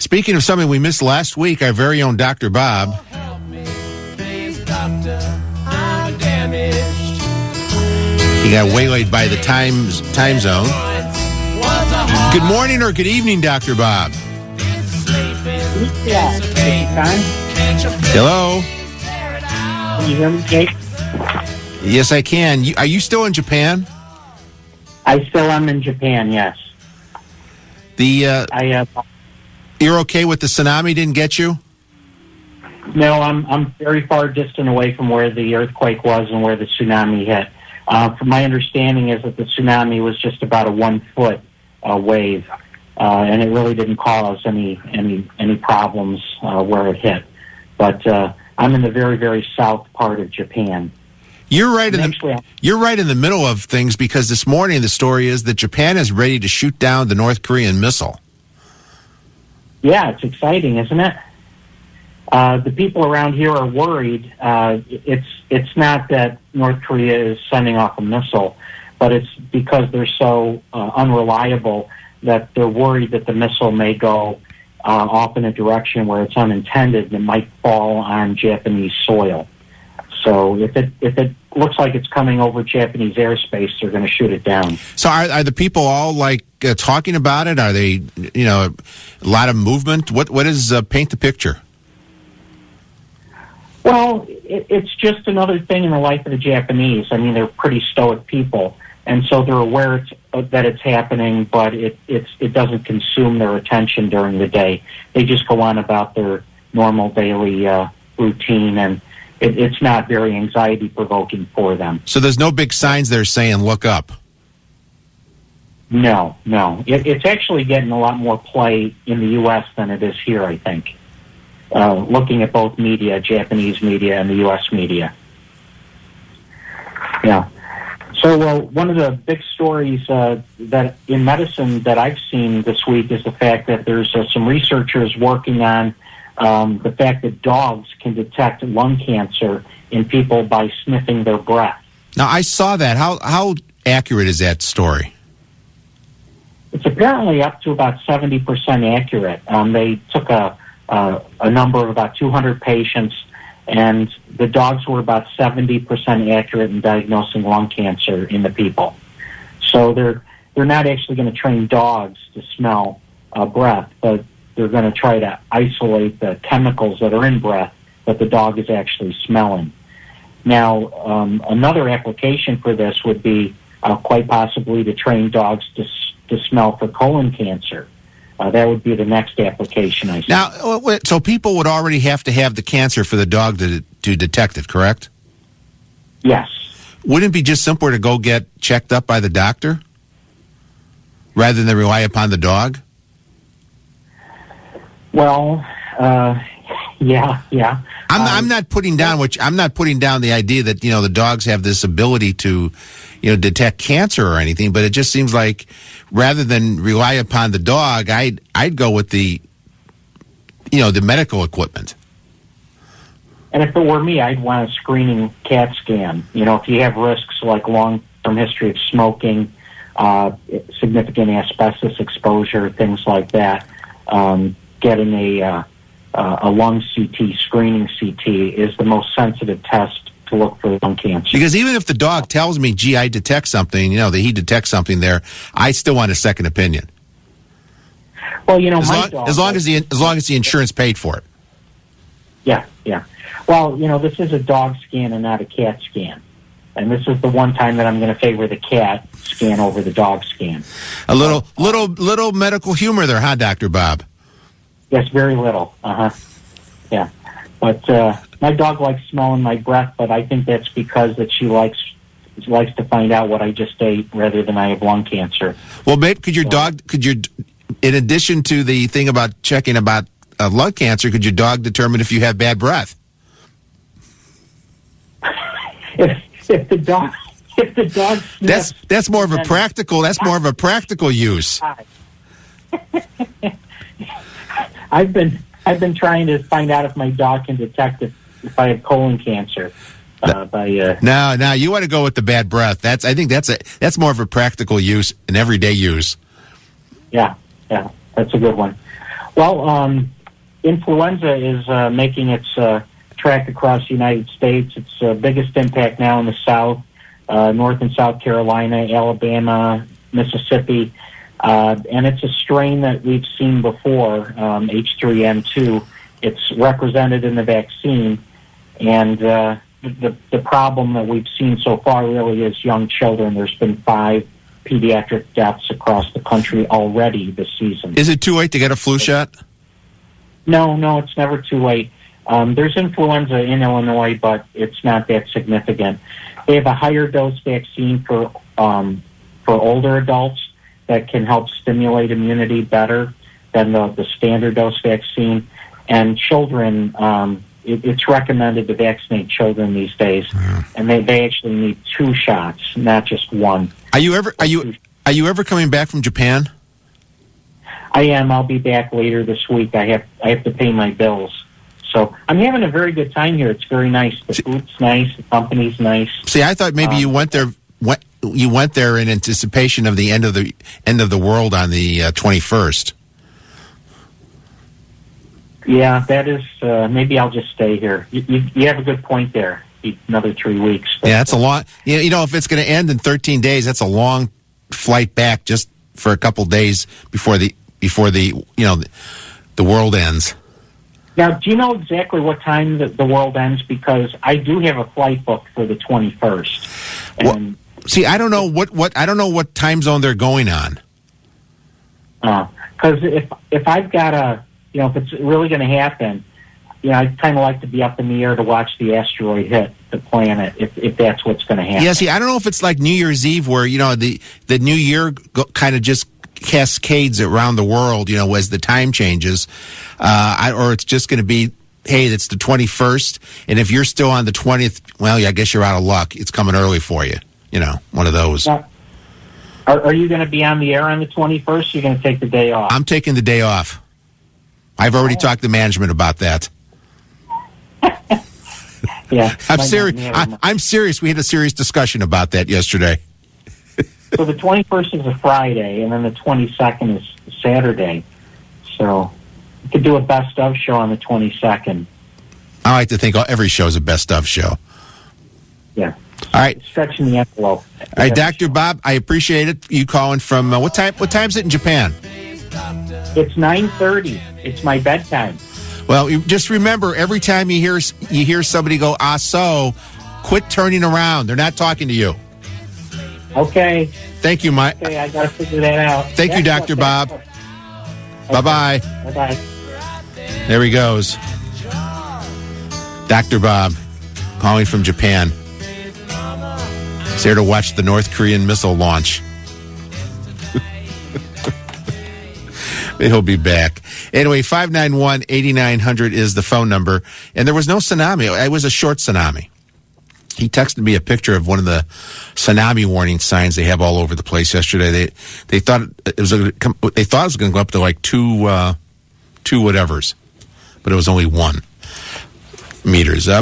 Speaking of something we missed last week, our very own Dr. Bob. Help me, please, doctor, I'm damaged. He got waylaid by the time zone. Good morning or good evening, Dr. Bob. Yeah. Hello? Can you hear me, Jake? Yes, I can. Are you still in Japan? I still am in Japan, yes. You're okay with the tsunami didn't get you? No, I'm very far distant away from where the earthquake was and where the tsunami hit. From my understanding is that the tsunami was just about a 1 foot wave, and it really didn't cause any problems where it hit. But I'm in the very, very south part of Japan. You're right in the middle of things, because this morning the story is that Japan is ready to shoot down the North Korean missile. Yeah, it's exciting, isn't it? The people around here are worried. It's not that North Korea is sending off a missile, but it's because they're so unreliable that they're worried that the missile may go off in a direction where it's unintended and it might fall on Japanese soil. So if it looks like it's coming over Japanese airspace, they're going to shoot it down. So are the people all talking about it? Are they, a lot of movement? What is paint the picture? Well, it's just another thing in the life of the Japanese. I mean, they're pretty stoic people, and so they're aware that it's happening, but it doesn't consume their attention during the day. They just go on about their normal daily routine, and it's not very anxiety-provoking for them. So there's no big signs there saying, look up? No. It's actually getting a lot more play in the U.S. than it is here, I think. Looking at both media, Japanese media and the U.S. media. Yeah. So one of the big stories that in medicine that I've seen this week is the fact that there's some researchers working on the fact that dogs can detect lung cancer in people by sniffing their breath. Now, I saw that. How accurate is that story? It's apparently up to about 70% accurate. They took a number of about 200 patients, and the dogs were about 70% accurate in diagnosing lung cancer in the people. So they're not actually going to train dogs to smell breath, but they're going to try to isolate the chemicals that are in breath that the dog is actually smelling. Now, another application for this would be quite possibly to train dogs to smell for colon cancer. That would be the next application, I see. Now, so people would already have to have the cancer for the dog to detect it, correct? Yes. Wouldn't it be just simpler to go get checked up by the doctor rather than rely upon the dog? Well, yeah. I'm not putting down the idea that the dogs have this ability to detect cancer or anything, but it just seems like rather than rely upon the dog, I'd go with the medical equipment. And if it were me, I'd want a screening CAT scan. If you have risks like long-term history of smoking, significant asbestos exposure, things like that, getting a lung CT, screening CT, is the most sensitive test to look for lung cancer. Because even if the dog tells me, gee, I detect something, that he detects something there, I still want a second opinion. Well, as long as the insurance paid for it. Yeah. Well, this is a dog scan and not a cat scan. And this is the one time that I'm going to favor the cat scan over the dog scan. A little medical humor there, huh, Dr. Bob? Yes, very little. Yeah. But my dog likes smelling my breath, but I think that's because that she likes to find out what I just ate rather than I have lung cancer. Well, babe, in addition to the thing about checking about lung cancer, could your dog determine if you have bad breath? If the dog sniffs, that's more of a practical use. I've been trying to find out if my dog can detect if I have colon cancer. No, you want to go with the bad breath. I think that's more of a practical use, an everyday use. Yeah, that's a good one. Well, influenza is making its track across the United States. Its biggest impact now in the South, North and South Carolina, Alabama, Mississippi. And it's a strain that we've seen before, H3N2. It's represented in the vaccine. And the problem that we've seen so far really is young children. There's been 5 pediatric deaths across the country already this season. Is it too late to get a flu shot? No, it's never too late. There's influenza in Illinois, but it's not that significant. They have a higher dose vaccine for older adults that can help stimulate immunity better than the standard dose vaccine. And children, it's recommended to vaccinate children these days, and they actually need 2 shots, not just 1. Are you ever coming back from Japan? I am. I'll be back later this week. I have to pay my bills. So I'm having a very good time here. It's very nice. The food's nice. The company's nice. See, I thought maybe you went there. You went there in anticipation of the end of the world on the 21st. Yeah, that is. Maybe I'll just stay here. You have a good point there. Another 3 weeks. But, yeah, that's a long. You know, if it's going to end in 13 days, that's a long flight back just for a couple days before the world ends. Now, do you know exactly what time the world ends? Because I do have a flight booked for the 21st. And see, I don't know what time zone they're going on. Because if I've got if it's really going to happen, I'd kind of like to be up in the air to watch the asteroid hit the planet, if that's what's going to happen. Yeah, see, I don't know if it's like New Year's Eve where, the New Year kind of just cascades around the world, as the time changes, or it's just going to be, hey, it's the 21st, and if you're still on the 20th, well, I guess you're out of luck. It's coming early for you, one of those. Now, are you going to be on the air on the 21st, or are you going to take the day off? I'm taking the day off. I've already talked to management about that. Yeah, I'm serious. I'm serious. We had a serious discussion about that yesterday. So the 21st is a Friday, and then the 22nd is Saturday. So you could do a best of show on the 22nd. I like to think every show is a best of show. Yeah. All right. Stretching the envelope. All right, Dr. Bob, I appreciate it. You calling from what time? What time is it in Japan? It's 9:30. It's my bedtime. Well, just remember, every time you hear somebody go, so, quit turning around. They're not talking to you. Okay. Thank you, Mike. Okay, I got to figure that out. Thank you, Dr. Bob. Okay. Bye-bye. Bye-bye. There he goes. Dr. Bob, calling from Japan. He's there to watch the North Korean missile launch. He'll be back. Anyway, 591-8900 is the phone number. And there was no tsunami. It was a short tsunami. He texted me a picture of one of the tsunami warning signs they have all over the place yesterday. They thought it was going to go up to like two whatevers, but it was only 1 meters up.